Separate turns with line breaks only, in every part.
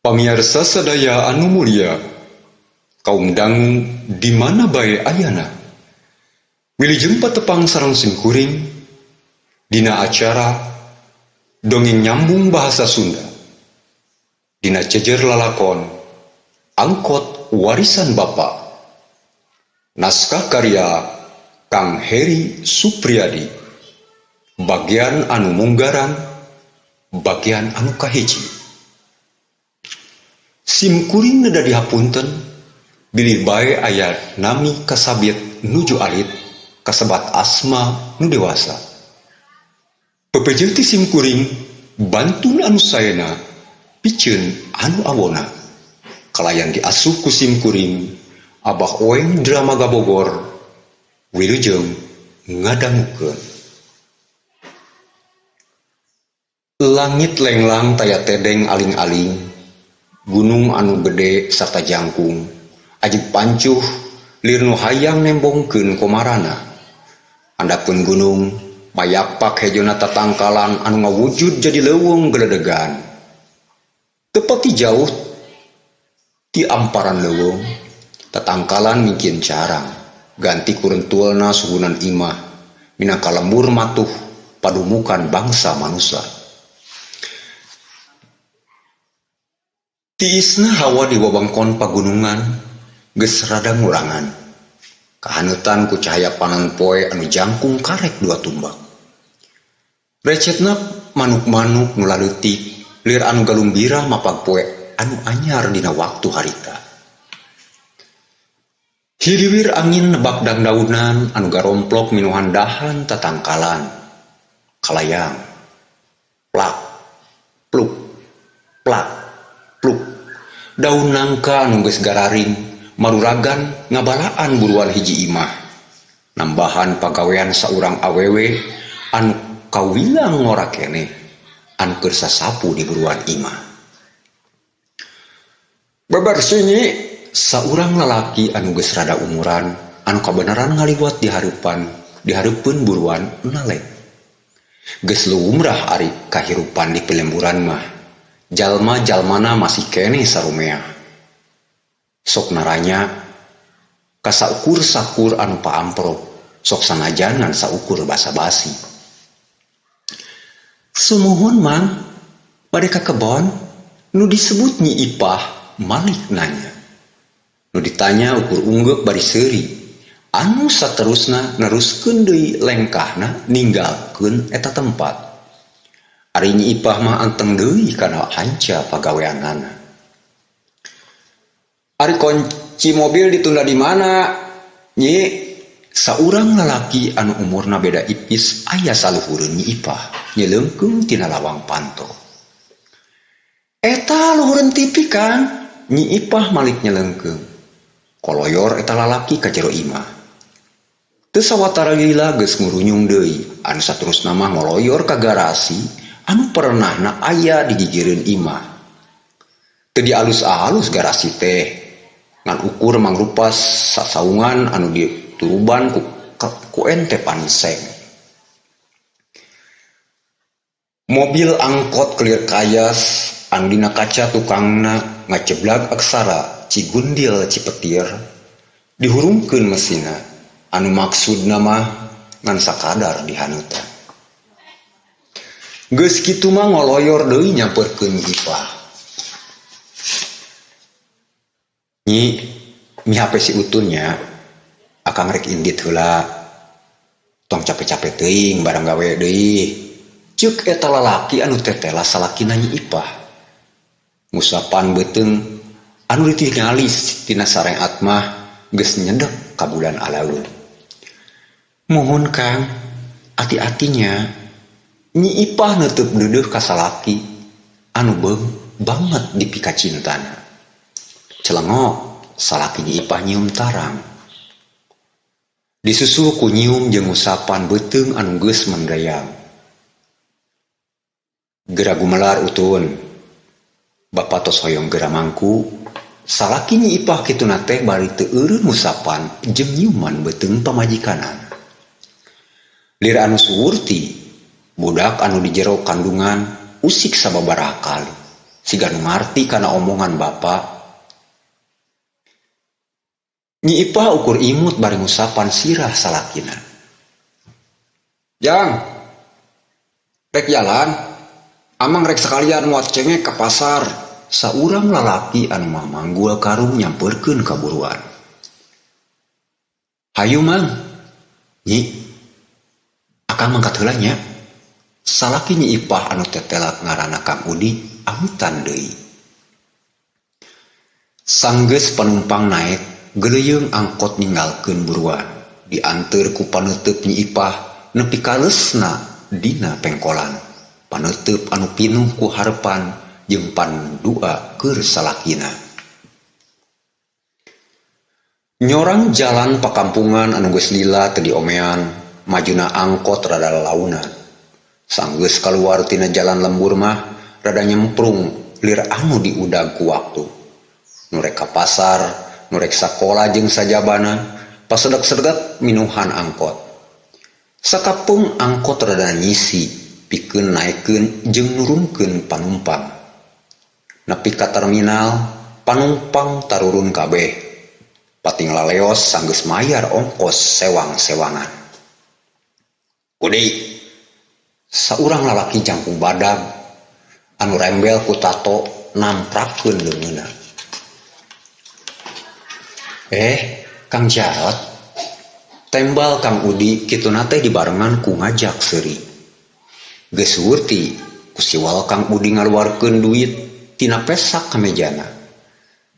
Pamirsa sadaya anu mulia, kaum dangu di mana bae ayana. Wilujeng patepang sareng simkuring dina acara dongeng nyambung bahasa Sunda. Dina cejer lalakon Angkot Warisan Bapa. Naskah karya Kang Heri Supriyadi. Bagian anu munggaran, bagian anu kahiji. Simkuring neda dihapunten, bilih bae ayat nami kasabit nuju alit, kasebat asma nu dewasa. Pepejeuh ti simkuring bantun anu saena, piceun anu awona. Kalayan diasuh ku simkuring, Abah Oeng Dramaga Bogor, wilujeng ngadangukeun. Langit lenglang taya tedeng aling-aling, gunung anu gede sarta jangkung, ajib pancuh lir nu hayang nembongkeun komarana. Handapkeun gunung, mayapak hejona tatangkalan anu ngawujud jadi leuweung geledegan. Tepati jauh ti amparan leuweung, tatangkalan mungkin carang, ganti kurentuelna sugunan imah, minangka lembur matuh padumukan bangsa manusia. Tiisna hawa di wewengkon pagunungan geus rada ngurangan. Kahanutan ku cahaya panan poe anu jangkung karek dua tumbak. Recetna manuk-manuk nu laleutik lir anu galumbira mapag poe anu anyar dina waktu harita. Hiliwir angin nebak dangdaunan anu garomplok minuhan dahan tatangkalan. Kalayang. Plak. Pluk. Plak. Pluk. Daun nangka anu geus gararing maruragan ngabalaan buruan hiji imah. Nambahan pagawean saurang awewe anu kawilang ngora keneh anu keur sasapu di buruan imah. Bebersih nyi, saurang lalaki anu geus rada umuran anu kabeneran ngaliwat di hareupeun buruan nalek. Geus lumrah ari kahirupan di pelemburan mah. Jalma-jalmana masih keneh sarumea. Sok naranya kasaukur sakur anu paamprok, sok sanajan ngan saukur basa-basi. Sumuhun mang, bade ka kebon, nu disebut Nyi Ipah malik nanya. Nu ditanya ukur unggek bari seuri, anu saterusna neruskeun deui lengkahna ninggalkeun eta tempat. Ari Nyi Ipah mah anteng deui kana hanca pagaweanana. Ari kunci mobil ditunda di mana? Nyi, saurang lalaki anu umurna beda ipis aya saluhureun Nyi Ipah nyeleungkeun tina lawang panto. Eta luhureun TV kan? Nyi Ipah malik nyeleungkeun. Koloyor eta lalaki ka jero imah. Teu sawatara lila geus ngurunyung deui, anu saterusna mah ngoloyor ka garasi anu pernahna aya di gigireun imah. Teu dialus-alus garasi teh, ngan ukur mangrupa sasaungan anu dituruban ku ente panseng. Mobil angkot kelir kayas anu dina kaca tukangna ngaceblag aksara Cigundil Cipetir dihurungkeun mesinna anu maksudna mah ngan sakadar dihanutan. Geus kitu mah ngoloyor deui nyamperkeun Nyi Ipah. Nyi, HP si utunnya akang rek indit heula. Tong capek-capek teuing barang gawe deui. Ceuk eta lalaki anu tetela salakina Nyi Ipah. Ngusapan beuteung anu ditingali tina sareat mah geus nyedek ka bulan alaun. Mohon Kang, ati-atinya Nyi Ipah neuteuk deudeuh ka salaki anu beung banget dipika cintana. Celengok salaki Nyi Ipah nyium tarang. Disusul ku nyium jeung usapan beuteung anu geus mandayang. Geura gumelar utun. Bapa tos hoyong geura mangku. Salaki Nyi Ipah kituna teh bari teu eureun usapan jeung nyiuman beuteung pamajikanan. Lir anu suwurti budak anu di jero kandungan usik sababaraha kali. siga nu ngarti kana omongan bapak. Nyi Ipah ukur imut bari ngusapan sirah salakina. Jang, rek jalan, amang rek sekalian muat cengek ke pasar. Saurang lalaki anu mamanggul karung nyamperkeun kaburuan. Hayu mang, nyi, akang mangkat heula nya. Salaki Nyi Ipah anu tetelak ngaranna Kang Udi amutan deui. Sanggeus penumpang naik, geleyeung angkot ninggalkeun buruan. Dianteur ku paneuteub Nyi Ipah nepi ka leusna dina pengkolan. Paneuteub anu pinuh ku harepan jeung pandua keur salakina. Nyorang jalan pakampungan anu geus lila teu diomean, majuna angkot rada lalaunan. Sanggeus kaluar tina jalan lembur mah rada nyemprung lir anu diudag ku waktu. Nurek ka pasar, nurek sakola jeung sajabana, pasedek-sedek minuhan angkot. Sakapung angkot rada nyisi, pikeun naikeun jeung nurunkeun panumpang. Nepi ka terminal, panumpang tarurun kabeh. Pating laleos sanggeus mayar ongkos sewang-sewangan. Udi, saurang lalaki jangkung badag anu rembel ku tato namprakkeun leungeunna. Kang Jarot, tembal Kang Udi kituna teh dibarengan ku ngajak seuri. Geus wurti ku siwal Kang Udi ngaluarkeun duit tina pesak ka mejana.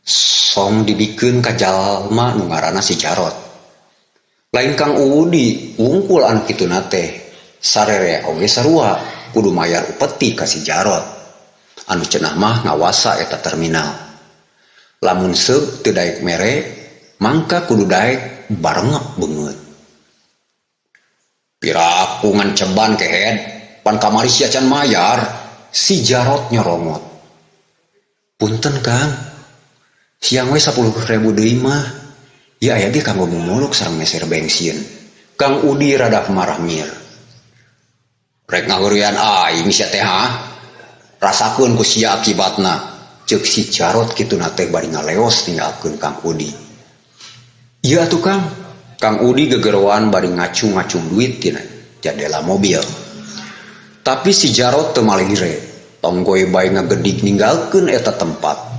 Song dibikeun ka jalma nu ngaranna si Jarot. Lain Kang Udi wungkul anu kituna teh, sarere oge sarua kudu mayar upeti ka si Jarot. Anu cenah mah ngawasa eta terminal. Lamun seug teu daek mere, mangka kudu daek barengep beungeut. Pirakungan ceban kehed, pan kamari sia can mayar, si Jarot nyorongot. Punten Kang, siang we 10.000 deui mah. Ya aya ge kanggo mumuluk sareng meser bensin. Kang Udi rada marah mir. Rek ngagurian aing sia teh ha. Rasakeun ku sia akibatna. Ceuk si Jarot kituna teh bari ngaleos tinggalkeun Kang Udi. Ieu atuh Kang. Kang Udi gegeroan bari ngacung-ngacung duit tina jendela mobil. Tapi si Jarot teu malihre. Tonggoy bae ngagedik ninggalkeun eta tempat.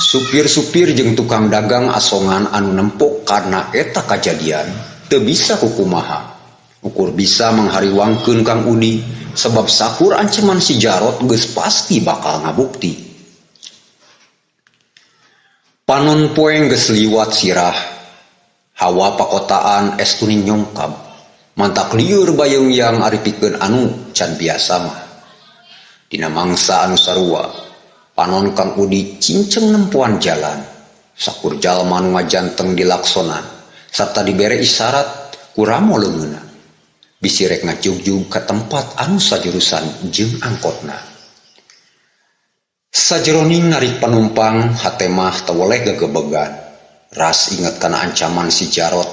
Supir-supir jeung tukang dagang asongan anu nempok karena eta kajadian teu bisa kukumaha. Ukur bisa menghariwangkeun Kang Udi sebab sakur ancaman si Jarot geus pasti bakal ngabukti. Panon poeng geus liwat sirah. Hawa pakotaan estuning nyongkab. Mantak lieur bayung yang ari pikeun anu can biasa mah. Dina mangsa anu sarua, panon Kang Udi cinceng nempuan jalan. Sakur jalma nu ngajanteng di laksonan, sarta dibere isyarat ku ramo leungeunna. Bisi rek ngajugjug ka tempat anu sajurusan jeung angkotna. Sajeroning narik panumpang hate mah teu woleh gegebegan. Ras inget kana ancaman si Jarot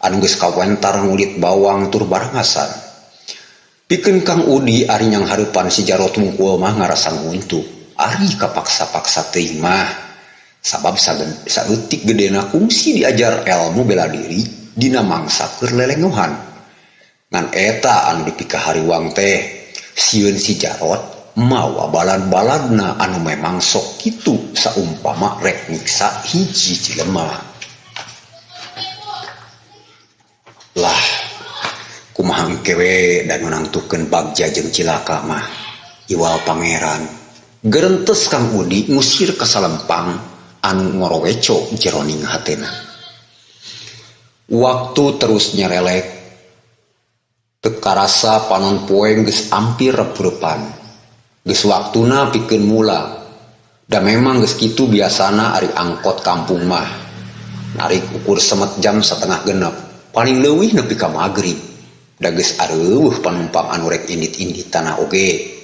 anu geus kawentar ngulit bawang tur barangasan. Pikeun Kang Udi ari nyang hareupan si Jarot wungkul mah ngarasa nguntuk. Ari kapaksa-paksa teuing mah. Sabab saeutik gedena kungsi diajar elmu bela diri dina mangsa keur lelenguhan. Ngan eta anu dipikahariwang teh sieun si Jarot mawa balad-baladna anu memang sok kitu saumpama rek nyiksa hiji jelema. Lah kumaha engkewe dan menangtukeun bagja jeung cilaka mah iwal pangeran. Gerentes Kang Udi ngusir ka salempang anu ngoroweco jeroning hatena. Waktu terus nyerelek. Teu karasa panon poeng geus ampir rep-repan. Geus waktuna pikeun mula. Da memang geus kitu biasana ari angkot kampung mah. Narik ukur semet jam 5:30. Paling leuwih nepi ka magrib. Da geus areueuh panumpang anu rek indit-inditana oge.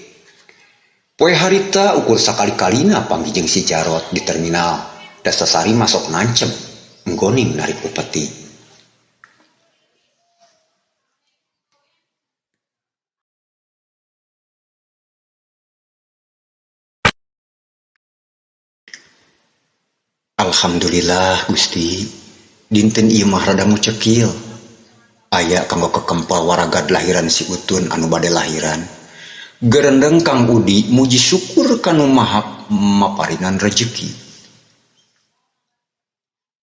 Poe harita ukur sakali-kalina panggih jeung si Jarot di terminal. Da sasari masuk nancep, nggoning narik upeti. Alhamdulillah Gusti, dinten ieu mah rada mucekil. Aya kanggo kekempel waragad lahiran si Utun anu bade lahiran. Gerendeng Kang Udi muji syukur kanu maha maparinan rejeki.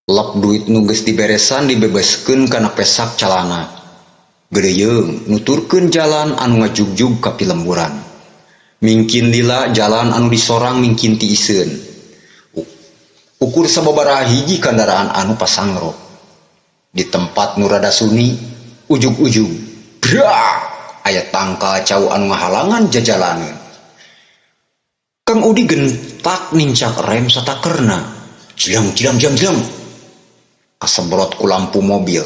Lap duit nu geus diberesan dibebaskeun kana pesak calana. Gedeyeung nuturkeun jalan anu ngajugjug ka pilemburan. Mingkin lila jalan anu disorang mingkin ti iseun. Ukur sababaraha hiji kendaraan anu pasangrok. Di tempat nu rada sunyi, ujug-ujug, brak, aya tangka cau anu ngahalangan jajalaneun. Kang Udi gentak nincak rem satakerna. Jlam. Kasembrot ku lampu mobil.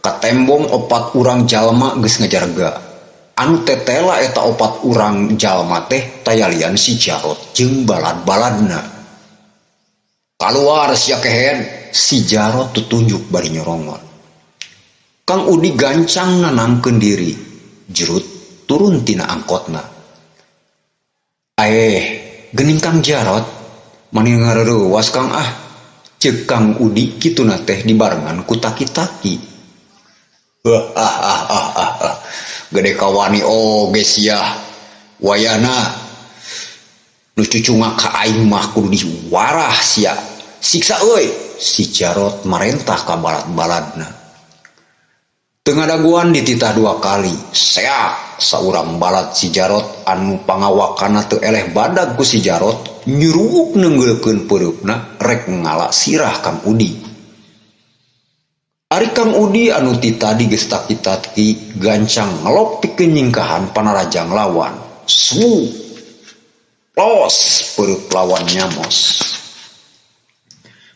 Katembong 4 urang jalma geus ngajarga. Anu tetela eta 4 urang jalma teh tayalian si Jarot jeung balad-baladna. Kaluar sia kehen, si Jarot tutunjuk bari nyorongon. Kang Udi gancang nanangkeun diri, jerut turun tina angkotna. Geuning Kang Jarot, mani ngareurewas Kang ah. Ceuk Kang Udi kituna teh dibarengan ku taki-taki. Gede kawani oge sia. Wayana nu cucunga ka aing mah kudu diwarah sia. Siksa euy, si Jarot marentah ka balad-baladna. Teu ngadaguan dititah 2 kali. Seak saurang balad si Jarot anu pangawakana teu eleh badag ku si Jarot nyuruuk neunggeulkeun peureupna rek ngala sirah Kang Udi. Ari Kang Udi anu ti tadi geus taki-taki gancang ngelop pikeun nyingkahan panarajang lawan. Plos peureut lawan nyamos.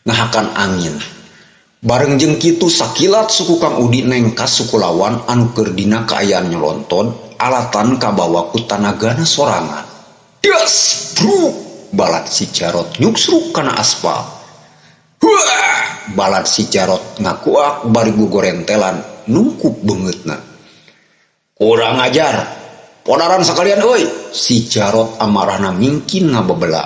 Ngahakan angin. Bareng jeung kitu sakilat suku Kang Udi nengkas suku lawan anu keur dina kaayaan nyelonton alatan kabawa ku tanagana sorangan. Yes, bro. Balad si Jarot nyuksruk kana aspal. Wah, balad si Jarot ngakuak bari gugorentelan nungkup beungeutna. Kurang ajar. Podaran sakalian euy. Si Jarot amarahna mingkin ngabebela.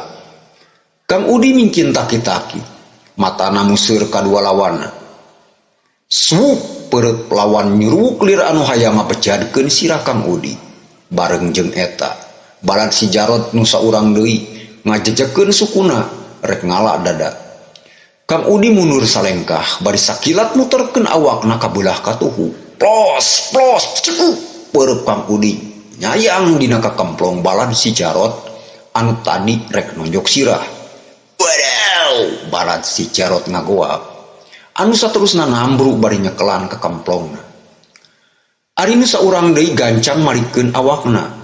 Kang Udi mingkin taki-taki. Matana museur kadua lawanna. Peureut lawan nyuruk lir anu hayang ngapecadkeun sirah Kang Udi. Bareng jeung eta, balad si Jarot nu saurang deui ngajejekeun sukuna rek ngala dada. Kang Udi mundur salengkah bari sakilat muterkeun awakna ka beulah katuhu. Plos cekuk peureut Kang Udi nyayang dina kakemplong balad si Jarot anu tadi rek nonjok sirah. Wadaw, balad si Jarot ngagoak. Anu saterusna nambruk bari nyekelan ka kemplongna. Ari nu saurang deui gancang malikeun awakna.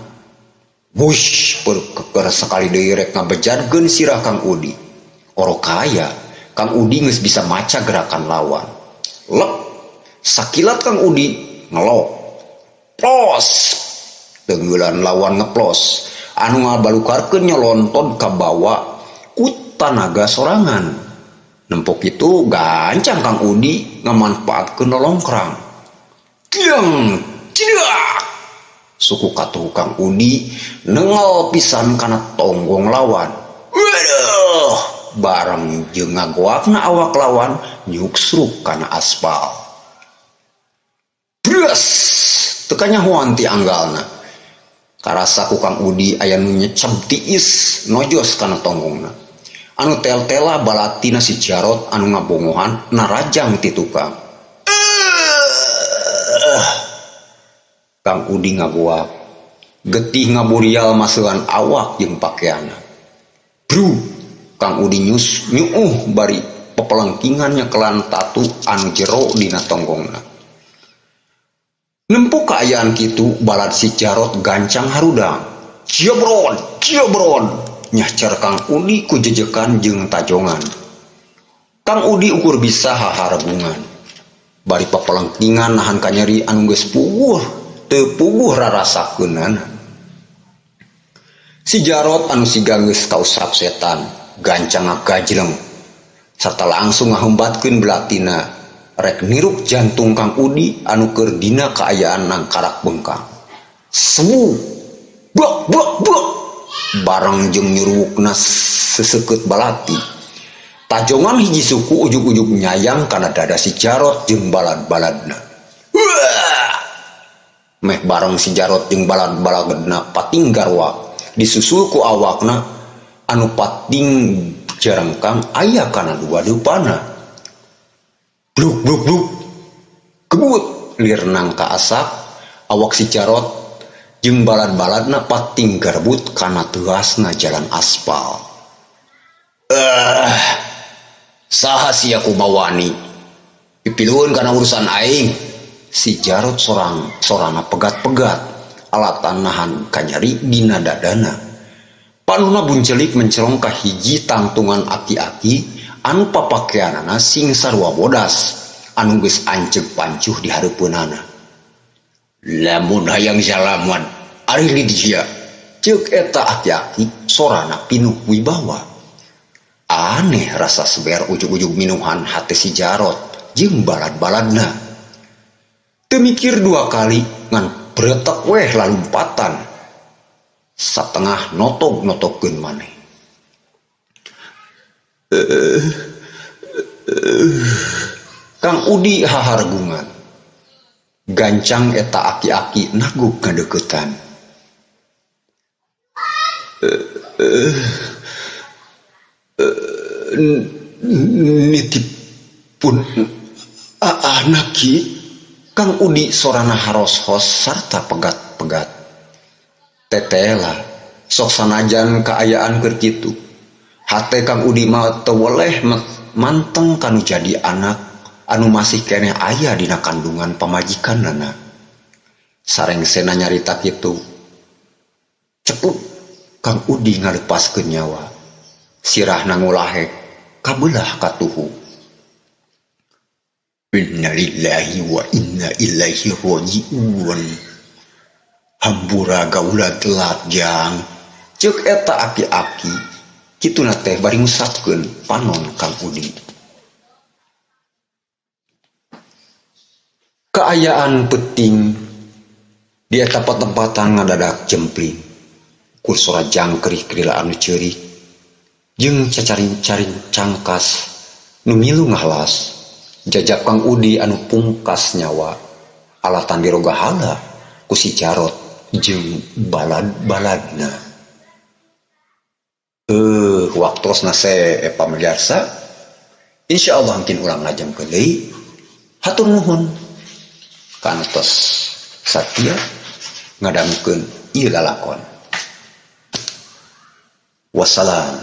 Wush, keker sekali deui rek ngabejadkeun sirah Kang Udi. Oro kaya, Kang Udi geus bisa maca gerakan lawan. Lep, sakilat Kang Udi ngelok. Plos, teungeulan lawan ngeplos. Anu ngabalukarkeun nyelonton ka bawa ku tanaga sorangan. Nempok itu gancang Kang Udi ngamanfaatkeun lolongkrang. Tiang, cidak. Suku katuh Kang Udi nengol pisan kana tonggong lawan. Waduh, bareng jeung ngagoakna awak lawan nyuksruk kana aspal. Bres, teu kanyahoan ti anggalna. Karasa ku Kang Udi aya nu nyecem tiis nojos kana tonggongna. Anu tel-tela balatina si Jarot anu ngabongohan narajang ti tukang. Kang Udi ngagoak. Getih ngaburial maseuhan awak jeung pakaianna. Bru, Kang Udi nyuuh bari pepelengkingan nyekelan tatu anu jero dina tonggongna. Nempo kaayaan kitu balad si Jarot gancang harudang. Ciobron, nyahcar Kang Udi ku jejekan jeung tajongan. Kang Udi ukur bisa haharebungan. Bari pepelengkingan nahan kanyeri anu geus puguh. Teu puguh rarasakeunana. Si Jarot anu siga geus kausap setan gancang ngagajleng sarta langsung ngahembatkeun belatina rek niruk jantung Kang Udi anu keur dina kaayaan nangkarak bengkang. Bok bareng jeung nyuruukna seseukeut balati. tajongan hiji suku ujug-ujug nyayang karena dada si Jarot jeung balad-baladna. Meh bareng si Jarot jeung balad-baladna pating garwa disusul ku awakna anu pating jarengkang aya kana dua deupana. Bluk bluk bluk kebut lir nangka asap awak si Jarot jeung balad-baladna pating garbut kana teuasna jalan aspal. Saha sia kumawani pipiluhun kana urusan aing. Si Jarot sorana pegat-pegat alatan nahan kanyari dina dadana. Panuna buncelik mencelong ka hiji tangtungan aki-aki anu papakeanana sing sarua bodas anu geus anceg pancuh di hareupeunana. Lamun hayang salaman ari Lydia ceuk eta aki-aki sorana pinuh wibawa. Aneh rasa seber ujug-ujug minuhan hati si Jarot jeung balad-baladna. Teu mikir dua kali ngan bretek weh lalumpatan. Satengah notog-notogkeun maneh. Kang Udi hahargungan. Gancang eta aki-aki naguk ngadeuketan. Nitip pun anak ki. Kang Udi sorana haros-hos sarta pegat-pegat. Tetela sok sanajan kaayaan keur kitu. Hate Kang Udi mah teu weleh manteng kanu jadi anak anu masih keneh aya dina kandungan pamajikanna. Sarengsena nyarita kitu. Cepuk Kang Udi ngalepaskeun nyawa. Sirahna ngulahek kabelah katuhu. Inna lillahi wa inna ilaihi raji'un. Hambura gaula telat jang. Ceuk eta aki-aki kituna teh bari ngusapkeun panon Kang Udi. Kaayaan penting di eta tempatan ngadadak jempling. Kursora jangkrih anu ceurik jeung cacaring-caring cangkas nu milu ngahlas. Jajab Kang Udi anu pungkas nyawa alatan diroga hala ku si Jarot jeung balad-baladna. Waktosna se pamirsa insyaallah mungkin ulang ngajengkeun deui. Hatur nuhun kantos satia ngadangkeun ieu lalakon. Wassalam.